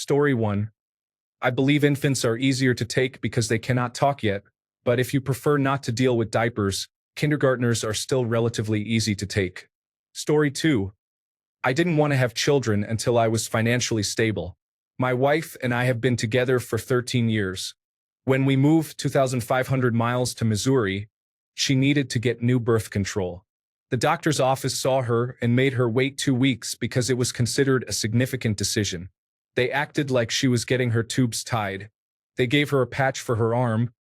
Story 1. I believe infants are easier to take because they cannot talk yet, but if you prefer not to deal with diapers, kindergartners are still relatively easy to take. Story 2. I didn't want to have children until I was financially stable. My wife and I have been together for 13 years. When we moved 2,500 miles to Missouri, she needed to get new birth control. The doctor's office saw her and made her wait 2 weeks because it was considered a significant decision. They acted like she was getting her tubes tied. They gave her a patch for her arm,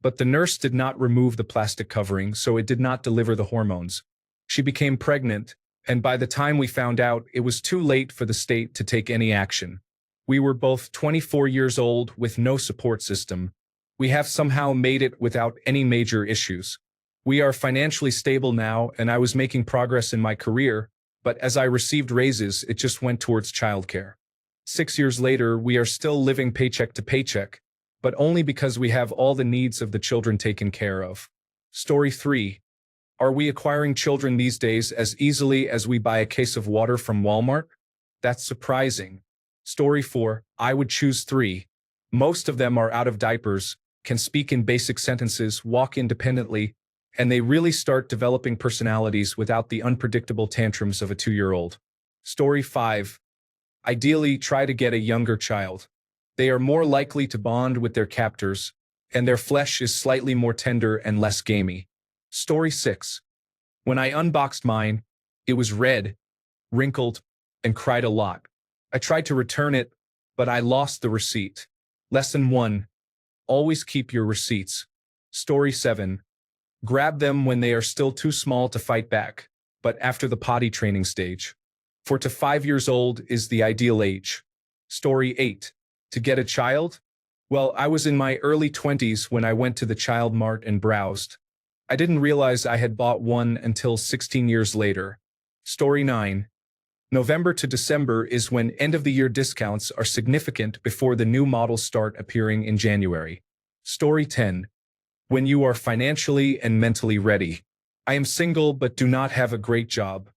but the nurse did not remove the plastic covering, so it did not deliver the hormones. She became pregnant, and by the time we found out, it was too late for the state to take any action. We were both 24 years old with no support system. We have somehow made it without any major issues. We are financially stable now, and I was making progress in my career, but as I received raises, it just went towards childcare. 6 years later, we are still living paycheck to paycheck, but only because we have all the needs of the children taken care of. Story 3. Are we acquiring children these days as easily as we buy a case of water from Walmart? That's surprising. Story 4. I would choose 3. Most of them are out of diapers, can speak in basic sentences, walk independently, and they really start developing personalities without the unpredictable tantrums of a 2-year-old. Story 5. Ideally, try to get a younger child. They are more likely to bond with their captors, and their flesh is slightly more tender and less gamey. Story 6. When I unboxed mine, it was red, wrinkled, and cried a lot. I tried to return it, but I lost the receipt. Lesson 1. Always keep your receipts. Story 7. Grab them when they are still too small to fight back, but after the potty training stage. 4 to 5 years old is the ideal age. Story 8. To get a child? Well, I was in my early 20s when I went to the Child Mart and browsed. I didn't realize I had bought one until 16 years later. Story 9. November to December is when end-of-the-year discounts are significant before the new models start appearing in January. Story 10. When you are financially and mentally ready. I am single but do not have a great job.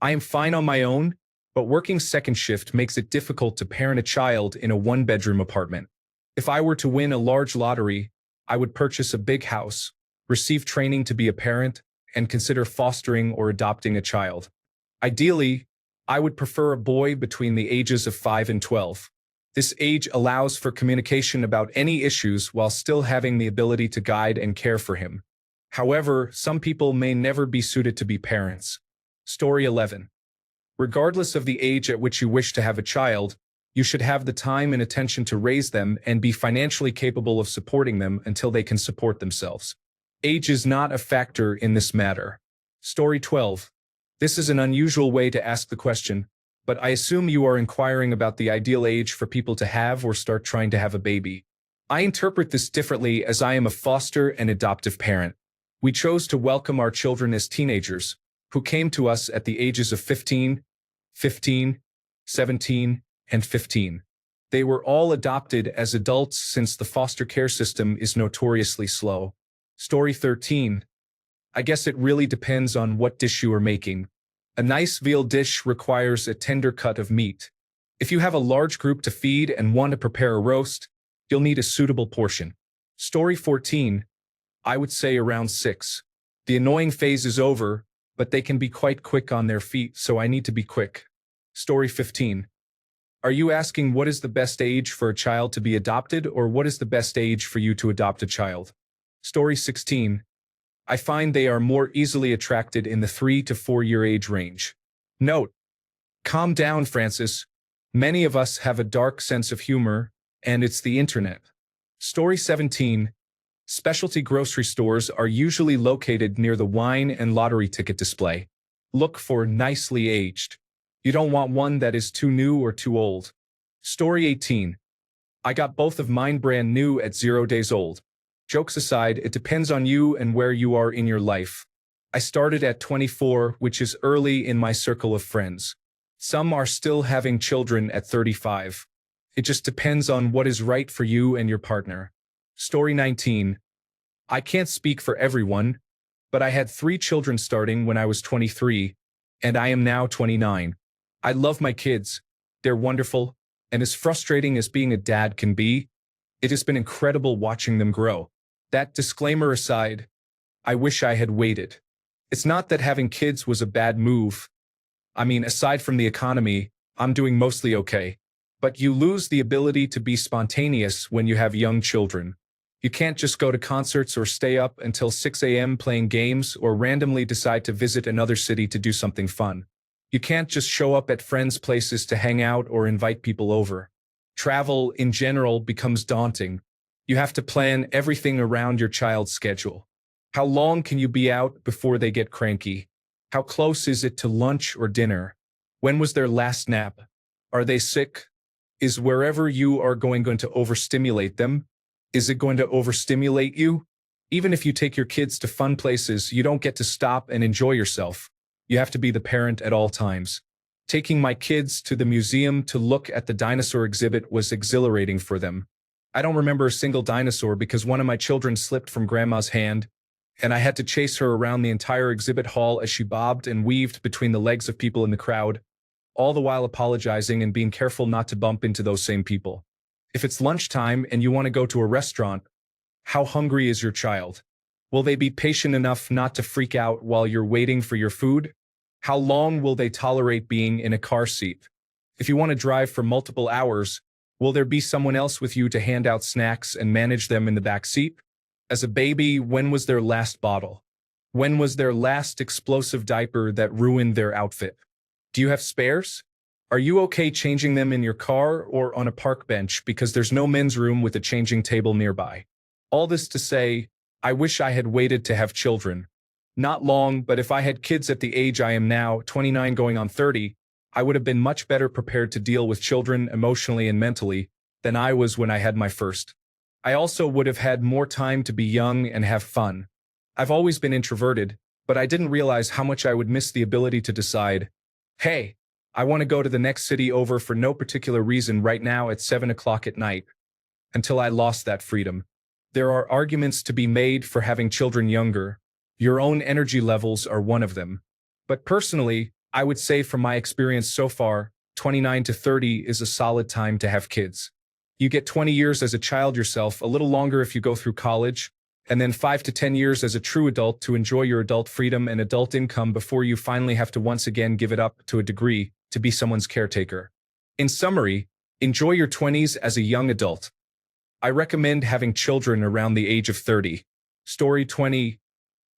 I am fine on my own, but working second shift makes it difficult to parent a child in a one-bedroom apartment. If I were to win a large lottery, I would purchase a big house, receive training to be a parent, and consider fostering or adopting a child. Ideally, I would prefer a boy between the ages of 5 and 12. This age allows for communication about any issues while still having the ability to guide and care for him. However, some people may never be suited to be parents. Story 11. Regardless of the age at which you wish to have a child, you should have the time and attention to raise them and be financially capable of supporting them until they can support themselves. Age is not a factor in this matter. Story 12. This is an unusual way to ask the question, but I assume you are inquiring about the ideal age for people to have or start trying to have a baby. I interpret this differently as I am a foster and adoptive parent. We chose to welcome our children as teenagers, who came to us at the ages of 15, 17, and 15. They were all adopted as adults since the foster care system is notoriously slow. Story 13. I guess it really depends on what dish you are making. A nice veal dish requires a tender cut of meat. If you have a large group to feed and want to prepare a roast, you'll need a suitable portion. Story 14. I would say around 6. The annoying phase is over, but they can be quite quick on their feet, so I need to be quick. Story 15. Are you asking what is the best age for a child to be adopted, or what is the best age for you to adopt a child? Story 16. I find they are more easily attracted in the 3 to 4 year age range. Note: calm down, Francis. Many of us have a dark sense of humor, and it's the internet. Story 17. Specialty grocery stores are usually located near the wine and lottery ticket display. Look for nicely aged. You don't want one that is too new or too old. Story 18. I got both of mine brand new at 0 days old. Jokes aside, it depends on you and where you are in your life. I started at 24, which is early in my circle of friends. Some are still having children at 35. It just depends on what is right for you and your partner. Story 19. I can't speak for everyone, but I had 3 children starting when I was 23, and I am now 29. I love my kids. They're wonderful, And as frustrating as being a dad can be, it has been incredible watching them grow. That disclaimer aside, I wish I had waited. It's not that having kids was a bad move. I mean, aside from the economy, I'm doing mostly okay. But you lose the ability to be spontaneous when you have young children. You can't just go to concerts or stay up until 6 a.m. playing games or randomly decide to visit another city to do something fun. You can't just show up at friends' places to hang out or invite people over. Travel, in general, becomes daunting. You have to plan everything around your child's schedule. How long can you be out before they get cranky? How close is it to lunch or dinner? When was their last nap? Are they sick? Is wherever you are going to overstimulate them? Is it going to overstimulate you? Even if you take your kids to fun places, you don't get to stop and enjoy yourself. You have to be the parent at all times. Taking my kids to the museum to look at the dinosaur exhibit was exhilarating for them. I don't remember a single dinosaur because one of my children slipped from grandma's hand, and I had to chase her around the entire exhibit hall as she bobbed and weaved between the legs of people in the crowd, all the while apologizing and being careful not to bump into those same people. If it's lunchtime and you want to go to a restaurant, how hungry is your child? Will they be patient enough not to freak out while you're waiting for your food? How long will they tolerate being in a car seat? If you want to drive for multiple hours, will there be someone else with you to hand out snacks and manage them in the back seat? As a baby, when was their last bottle? When was their last explosive diaper that ruined their outfit? Do you have spares? Are you okay changing them in your car or on a park bench because there's no men's room with a changing table nearby? All this to say, I wish I had waited to have children. Not long, but if I had kids at the age I am now, 29 going on 30, I would have been much better prepared to deal with children emotionally and mentally than I was when I had my first. I also would have had more time to be young and have fun. I've always been introverted, but I didn't realize how much I would miss the ability to decide, hey, I want to go to the next city over for no particular reason right now at 7 o'clock at night, until I lost that freedom. There are arguments to be made for having children younger. Your own energy levels are one of them. But personally, I would say from my experience so far, 29 to 30 is a solid time to have kids. You get 20 years as a child yourself, a little longer if you go through college, and then 5 to 10 years as a true adult to enjoy your adult freedom and adult income before you finally have to once again give it up to a degree to be someone's caretaker. In summary, enjoy your 20s as a young adult. I recommend having children around the age of 30. Story 20,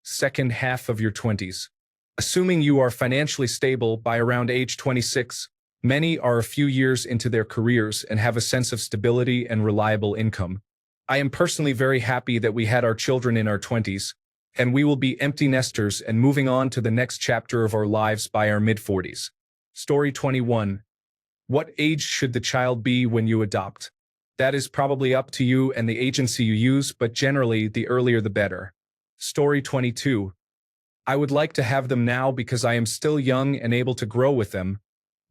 second half of your 20s. Assuming you are financially stable by around age 26, many are a few years into their careers and have a sense of stability and reliable income. I am personally very happy that we had our children in our 20s, and we will be empty nesters and moving on to the next chapter of our lives by our mid-40s. Story 21. What age should the child be when you adopt? That is probably up to you and the agency you use, but generally, the earlier the better. Story 22. I would like to have them now because I am still young and able to grow with them,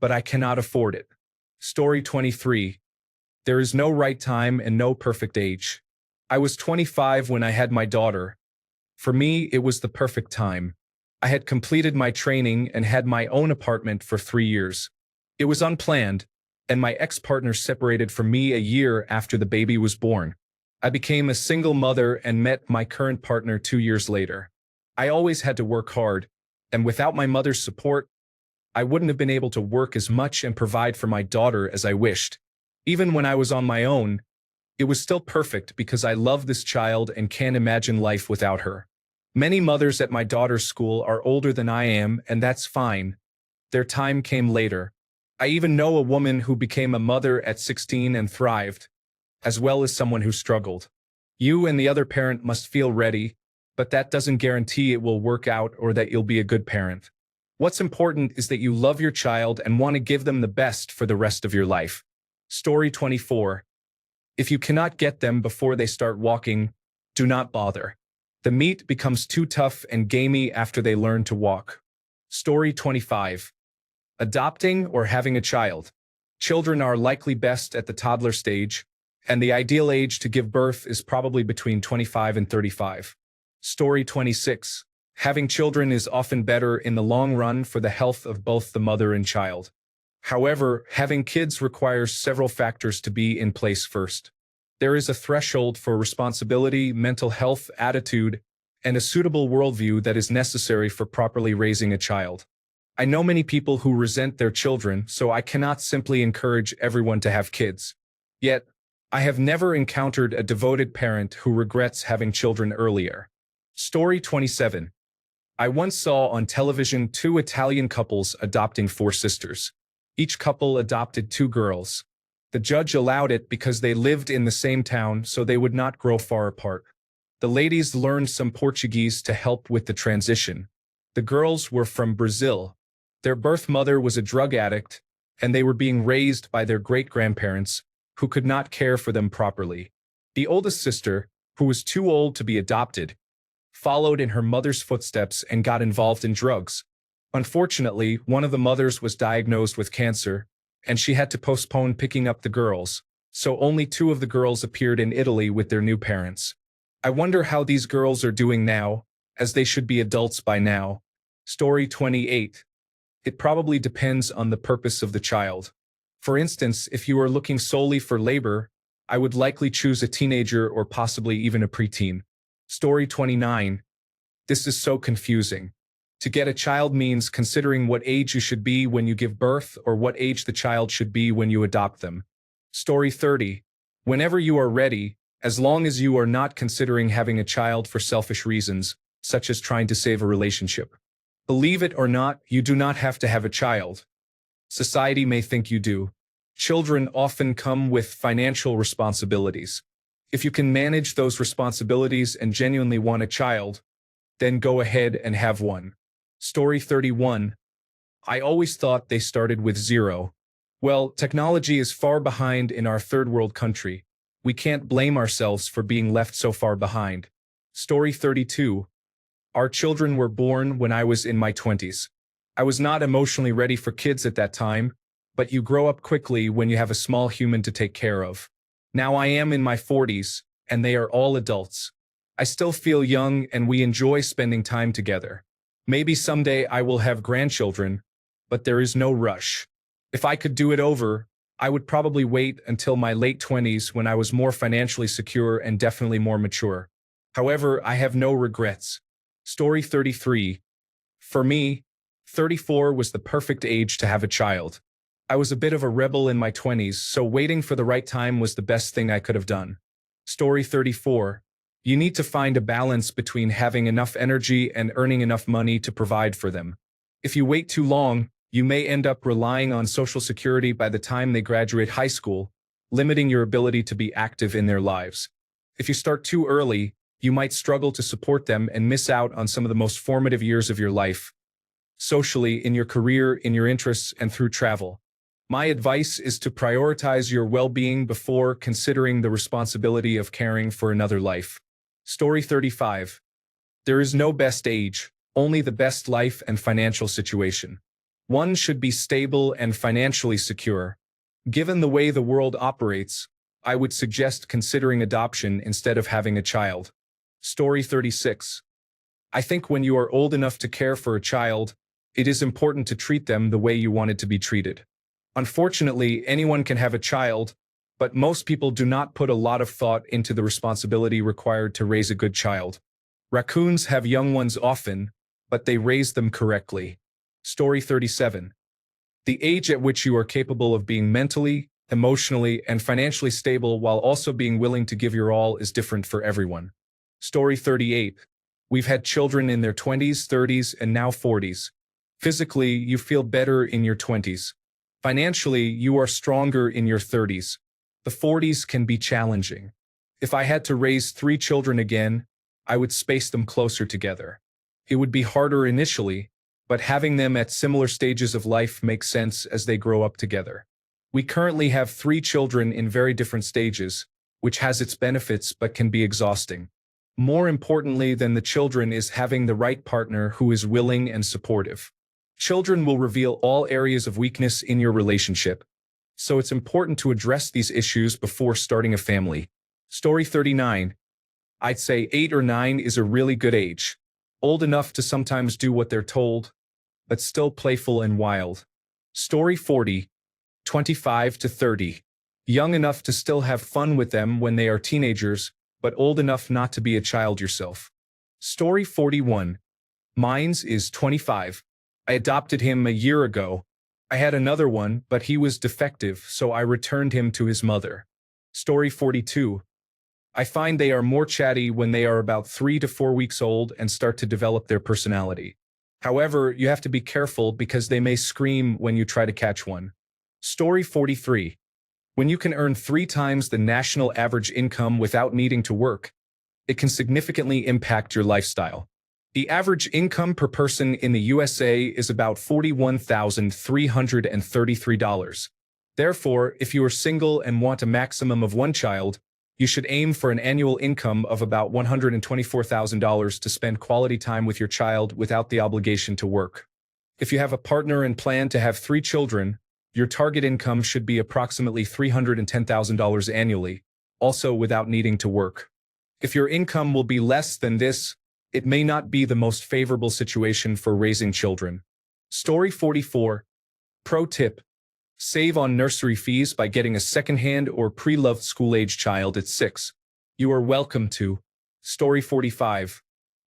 but I cannot afford it. Story 23. There is no right time and no perfect age. I was 25 when I had my daughter. For me, it was the perfect time. I had completed my training and had my own apartment for 3 years. It was unplanned, and my ex-partner separated from me a year after the baby was born. I became a single mother and met my current partner 2 years later. I always had to work hard, and without my mother's support, I wouldn't have been able to work as much and provide for my daughter as I wished. Even when I was on my own, it was still perfect because I love this child and can't imagine life without her. Many mothers at my daughter's school are older than I am, and that's fine. Their time came later. I even know a woman who became a mother at 16 and thrived, as well as someone who struggled. You and the other parent must feel ready, but that doesn't guarantee it will work out or that you'll be a good parent. What's important is that you love your child and want to give them the best for the rest of your life. Story 24. If you cannot get them before they start walking, do not bother. The meat becomes too tough and gamey after they learn to walk. Story 25. Adopting or having a child. Children are likely best at the toddler stage, and the ideal age to give birth is probably between 25 and 35. Story 26. Having children is often better in the long run for the health of both the mother and child. However, having kids requires several factors to be in place first. There is a threshold for responsibility, mental health, attitude, and a suitable worldview that is necessary for properly raising a child. I know many people who resent their children, so I cannot simply encourage everyone to have kids. Yet, I have never encountered a devoted parent who regrets having children earlier. Story 27. I once saw on television two Italian couples adopting four sisters. Each couple adopted two girls. The judge allowed it because they lived in the same town, so they would not grow far apart. The ladies learned some Portuguese to help with the transition. The girls were from Brazil. Their birth mother was a drug addict, and they were being raised by their great-grandparents, who could not care for them properly. The oldest sister, who was too old to be adopted, followed in her mother's footsteps and got involved in drugs. Unfortunately, one of the mothers was diagnosed with cancer, and she had to postpone picking up the girls, so only two of the girls appeared in Italy with their new parents. I wonder how these girls are doing now, as they should be adults by now. Story 28. It probably depends on the purpose of the child. For instance, if you are looking solely for labor, I would likely choose a teenager or possibly even a preteen. Story 29. This is so confusing. To get a child means considering what age you should be when you give birth or what age the child should be when you adopt them. Story 30. Whenever you are ready, as long as you are not considering having a child for selfish reasons, such as trying to save a relationship. Believe it or not, you do not have to have a child. Society may think you do. Children often come with financial responsibilities. If you can manage those responsibilities and genuinely want a child, then go ahead and have one. Story 31. I always thought they started with zero. Well, technology is far behind in our third world country. We can't blame ourselves for being left so far behind. Story 32. Our children were born when I was in my 20s. I was not emotionally ready for kids at that time, but you grow up quickly when you have a small human to take care of. Now I am in my 40s, and they are all adults. I still feel young and we enjoy spending time together. Maybe someday I will have grandchildren, but there is no rush. If I could do it over, I would probably wait until my late 20s when I was more financially secure and definitely more mature. However, I have no regrets. Story 33. For me, 34 was the perfect age to have a child. I was a bit of a rebel in my 20s, so waiting for the right time was the best thing I could have done. Story 34. You need to find a balance between having enough energy and earning enough money to provide for them. If you wait too long, you may end up relying on Social Security by the time they graduate high school, limiting your ability to be active in their lives. If you start too early, you might struggle to support them and miss out on some of the most formative years of your life, socially, in your career, in your interests, and through travel. My advice is to prioritize your well-being before considering the responsibility of caring for another life. Story 35. There is no best age, only the best life and financial situation. One should be stable and financially secure. Given the way the world operates, I would suggest considering adoption instead of having a child. Story 36. I think when you are old enough to care for a child, it is important to treat them the way you wanted to be treated. Unfortunately, anyone can have a child, but most people do not put a lot of thought into the responsibility required to raise a good child. Raccoons have young ones often, but they raise them correctly. Story 37. The age at which you are capable of being mentally, emotionally, and financially stable while also being willing to give your all is different for everyone. Story 38. We've had children in their 20s, 30s, and now 40s. Physically, you feel better in your 20s. Financially, you are stronger in your 30s. The 40s can be challenging. If I had to raise 3 children again, I would space them closer together. It would be harder initially, but having them at similar stages of life makes sense as they grow up together. We currently have 3 children in very different stages, which has its benefits but can be exhausting. More importantly than the children is having the right partner who is willing and supportive. Children will reveal all areas of weakness in your relationship, so it's important to address these issues before starting a family. Story 39. I'd say 8 or 9 is a really good age. Old enough to sometimes do what they're told, but still playful and wild. Story 40. 25 to 30. Young enough to still have fun with them when they are teenagers, but old enough not to be a child yourself. Story 41. Mine's is 25. I adopted him a year ago. I had another one, but he was defective, so I returned him to his mother. Story 42. I find they are more chatty when they are about 3 to 4 weeks old and start to develop their personality. However, you have to be careful because they may scream when you try to catch one. Story 43. When you can earn 3 times the national average income without needing to work, it can significantly impact your lifestyle. The average income per person in the USA is about $41,333. Therefore, if you are single and want a maximum of 1 child, you should aim for an annual income of about $124,000 to spend quality time with your child without the obligation to work. If you have a partner and plan to have 3 children, your target income should be approximately $310,000 annually, also without needing to work. If your income will be less than this, it may not be the most favorable situation for raising children. Story 44. Pro tip. Save on nursery fees by getting a second-hand or pre-loved school-age child at 6. You are welcome to. Story 45.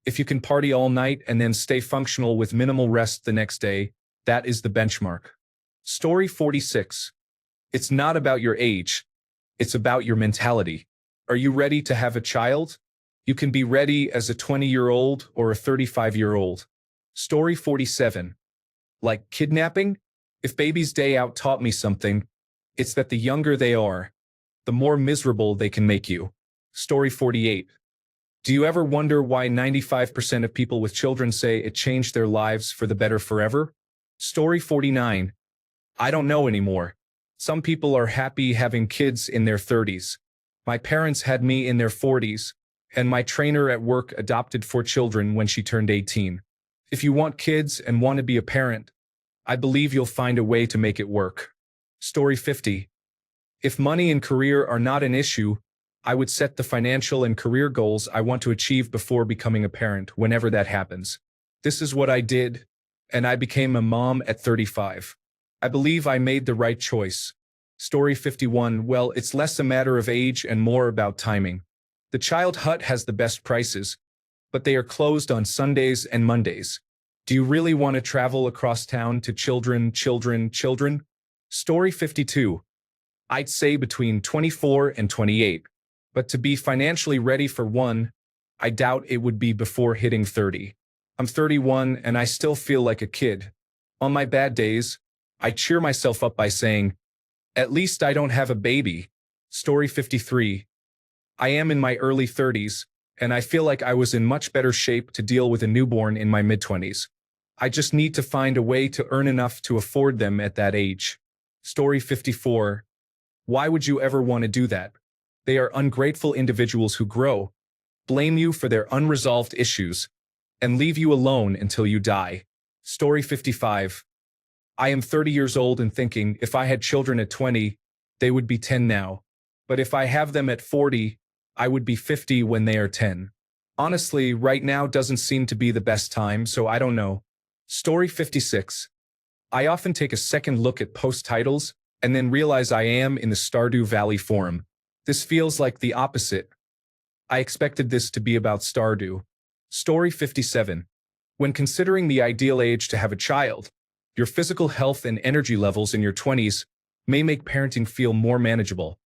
If you can party all night and then stay functional with minimal rest the next day, that is the benchmark. Story 46. It's not about your age. It's about your mentality. Are you ready to have a child? You can be ready as a 20-year-old or a 35-year-old. Story 47. Like kidnapping? If baby's day out taught me something, it's that the younger they are, the more miserable they can make you. Story 48. Do you ever wonder why 95% of people with children say it changed their lives for the better forever? Story 49. I don't know anymore. Some people are happy having kids in their 30s. My parents had me in their 40s, and my trainer at work adopted 4 children when she turned 18. If you want kids and want to be a parent, I believe you'll find a way to make it work. Story 50. If money and career are not an issue, I would set the financial and career goals I want to achieve before becoming a parent, whenever that happens. This is what I did, and I became a mom at 35. I believe I made the right choice. Story 51. Well, it's less a matter of age and more about timing. The Child Hut has the best prices, but they are closed on Sundays and Mondays. Do you really want to travel across town to children? Story 52. I'd say between 24 and 28, but to be financially ready for one, I doubt it would be before hitting 30. I'm 31 and I still feel like a kid. On my bad days, I cheer myself up by saying, at least I don't have a baby. Story 53. I am in my early 30s, and I feel like I was in much better shape to deal with a newborn in my mid-20s. I just need to find a way to earn enough to afford them at that age. Story 54. Why would you ever want to do that? They are ungrateful individuals who grow, blame you for their unresolved issues, and leave you alone until you die. Story 55. I am 30 years old and thinking if I had children at 20, they would be 10 now. But if I have them at 40, I would be 50 when they are 10. Honestly, right now doesn't seem to be the best time, so I don't know. Story 56. I often take a second look at post titles and then realize I am in the Stardew Valley forum. This feels like the opposite. I expected this to be about Stardew. Story 57. When considering the ideal age to have a child, your physical health and energy levels in your 20s may make parenting feel more manageable,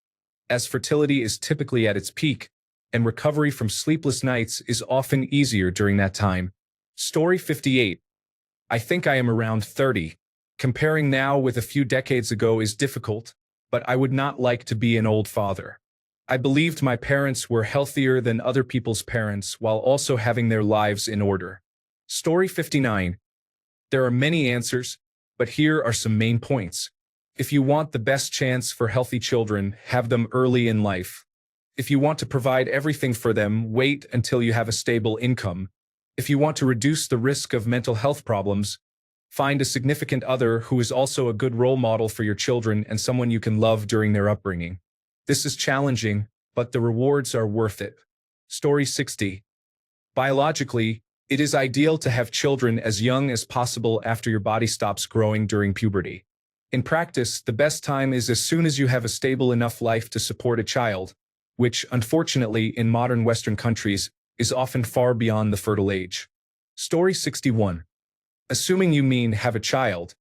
as fertility is typically at its peak, and recovery from sleepless nights is often easier during that time. Story 58. I think I am around 30. Comparing now with a few decades ago is difficult, but I would not like to be an old father. I believed my parents were healthier than other people's parents while also having their lives in order. Story 59. There are many answers, but here are some main points. If you want the best chance for healthy children, have them early in life. If you want to provide everything for them, wait until you have a stable income. If you want to reduce the risk of mental health problems, find a significant other who is also a good role model for your children and someone you can love during their upbringing. This is challenging, but the rewards are worth it. Story 60. Biologically, it is ideal to have children as young as possible after your body stops growing during puberty. In practice, the best time is as soon as you have a stable enough life to support a child, which, unfortunately, in modern Western countries, is often far beyond the fertile age. Story 61. Assuming you mean have a child,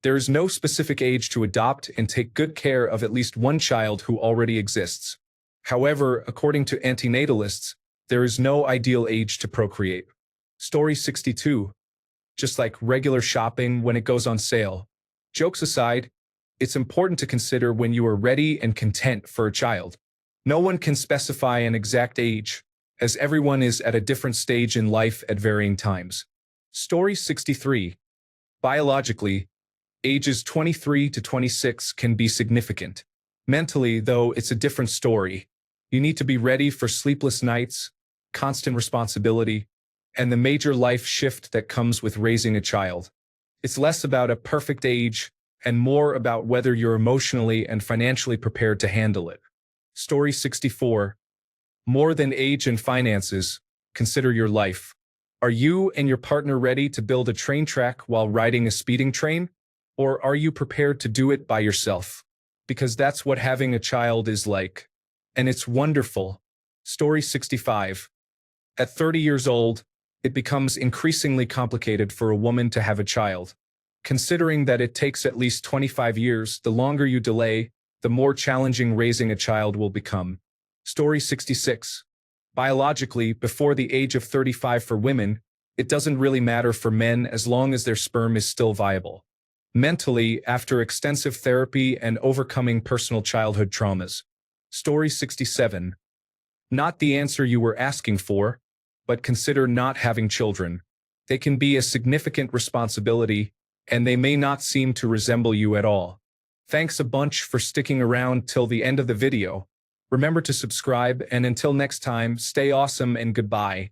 there is no specific age to adopt and take good care of at least one child who already exists. However, according to antinatalists, there is no ideal age to procreate. Story 62. Just like regular shopping when it goes on sale. Jokes aside, it's important to consider when you are ready and content for a child. No one can specify an exact age, as everyone is at a different stage in life at varying times. Story 63. Biologically, ages 23 to 26 can be significant. Mentally, though, it's a different story. You need to be ready for sleepless nights, constant responsibility, and the major life shift that comes with raising a child. It's less about a perfect age and more about whether you're emotionally and financially prepared to handle it. Story 64. More than age and finances, consider your life. Are you and your partner ready to build a train track while riding a speeding train? Or are you prepared to do it by yourself? Because that's what having a child is like. And it's wonderful. Story 65. At 30 years old, it becomes increasingly complicated for a woman to have a child. Considering that it takes at least 25 years, the longer you delay, the more challenging raising a child will become. Story 66. Biologically, before the age of 35 for women, it doesn't really matter for men as long as their sperm is still viable. Mentally, after extensive therapy and overcoming personal childhood traumas. Story 67. Not the answer you were asking for, but consider not having children. They can be a significant responsibility, and they may not seem to resemble you at all. Thanks a bunch for sticking around till the end of the video. Remember to subscribe, and until next time, stay awesome and goodbye.